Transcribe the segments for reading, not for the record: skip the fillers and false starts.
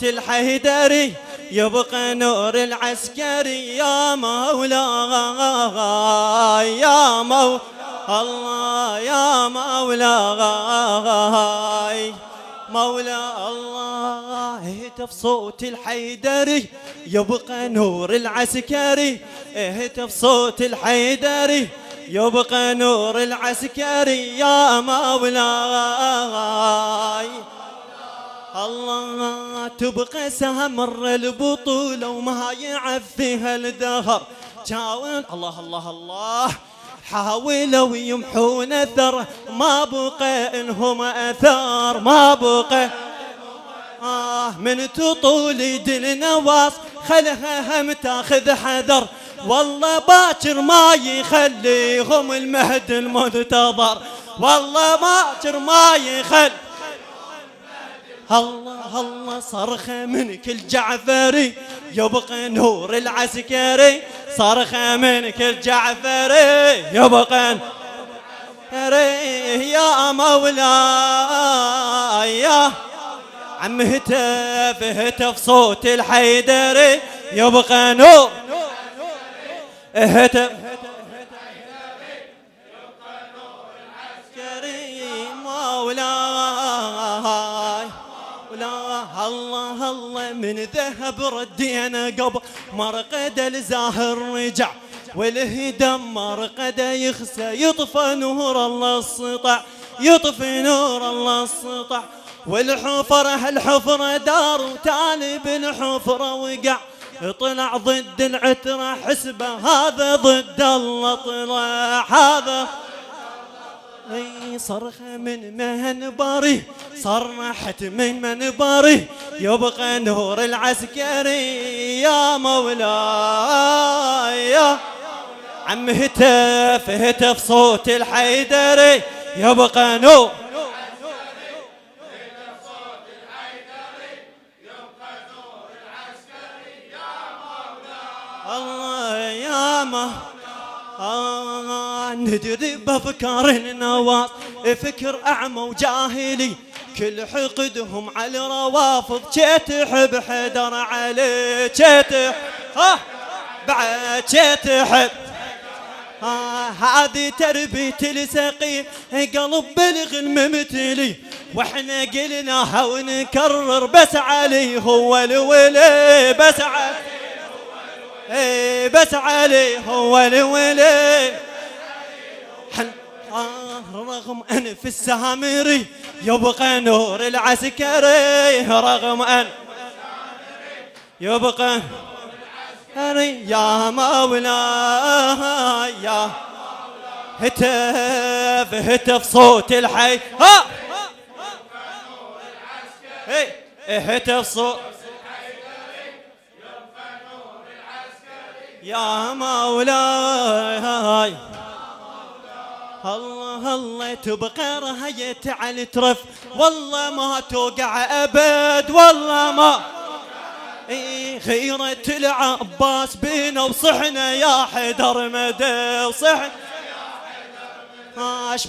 الحيدري يبقى نور العسكري يا مولاي يا الله يا مولاي مولا الله. اهتف صوت الحيدري يبقى نور العسكري، اهتف صوت الحيدري يبقى نور العسكري يا مولاي. الله تبقى سمر البطولة وما يعفيها الدهر، جاول الله الله الله حاولوا يمحون اثر، ما بقى انهم اثار، ما بقى من تطول دل نواص خلها هم تاخذ حذر، والله باكر ما يخليهم المهد المنتظر، والله باكر ما يخلي. الله الله صرخة من كل جعفري يبقى نور العسكري، صرخة من كل جعفري يبقى يا مولاي يا عم. هتف هتف صوت الحيدري يبقى نور، هتف الله الله. من ذهب ردينا قبل مرقد الزاهر رجع، والهدم مرقد يخسى يطفى نور الله السطع، يطفي نور الله السطع. والحفرة الحفرة دار وتالب الحفرة وقع، طلع ضد العترة حسبه هذا ضد الله طلع هذا. صرخة من منبري صرحت من منبري يبقى نور العسكري يا مولاي يا عم. هتف هتف صوت الحيدري يبقى نور، الله يا ما ندري بافكار النواص فكر اعمى وجاهلي، كل حقدهم على الروافض تحب حدر عليه تحب بعد تحب. هذه تربية السقيم قلب بلغ الممتلي، واحنا قلناها ونكرر بس علي هو الولي، بس علي بس علي هو الولي. رغم أن في السامري يبقى نور العسكري، رغم أن يبقى يا مولاي يا هتف هتف صوت الحي ها هتف صوت يا مولاي. الله الله تبقى رهية على ترف، والله ما توقع أبد، والله ما غيرة العباس بينا وصحنا يا حيدر مدى وصحنا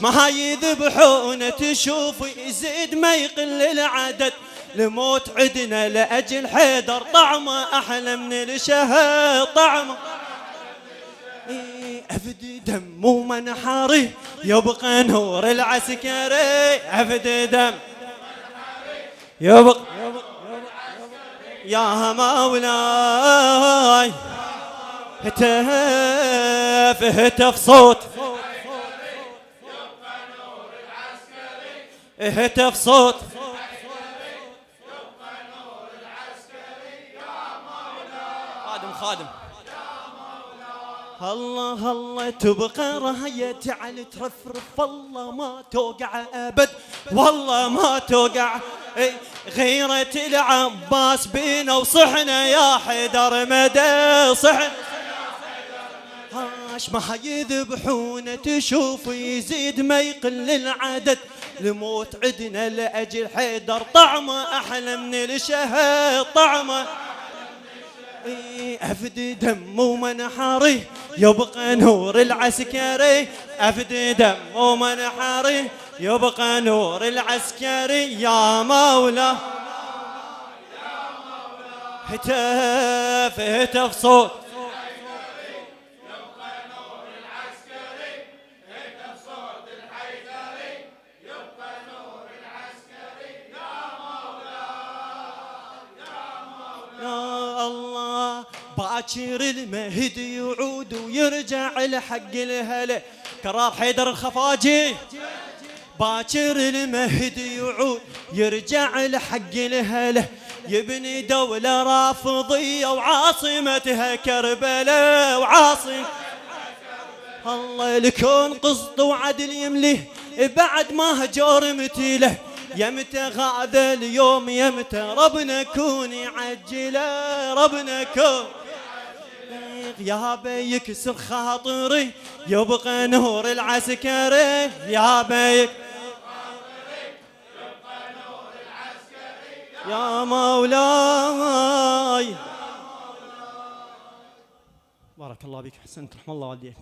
ما يذبحون تشوف يزيد ما يقل العدد، لموت عدنا لأجل حيدر طعمه أحلى من الشهد طعمه. أفدي دم ومنحري يبقى نور العسكري، أفدي دم يبقى يا مولاي. هتف هتف صوت هتف صوت خادم خادم. الله الله تبقى راية على ترفرف، والله ما توقع أبد، والله ما توقع غيرة العباس بينا وصحنا يا حيدر مدى صحنا ما يذبحون تشوف يزيد ما يقل العدد، لموت عدنا لأجل حيدر طعمه أحلى من الشهد طعمه. أفدي دم ومنحري يبقى نور العسكري، أفدي دم ومنحري يبقى نور العسكري يا مولا هتف هتف صوت يا الله. باكر المهدي يعود ويرجع لحق الهلا، كرار حيدر الخفاجي. باكر المهدي يعود يرجع لحق الهلا، يبني دولة رافضية وعاصمتها كربلاء وعاصم. الله الكون قسط وعدل يمليه بعد ما هجور مثيله، يمتى هذا اليوم يمتى ربنا كون يعجله، ربنا كون يابا يكسر خاطري يبقى نور العسكري، يابا يا مولاي. بارك الله بك، حسنت، رحم الله والديك.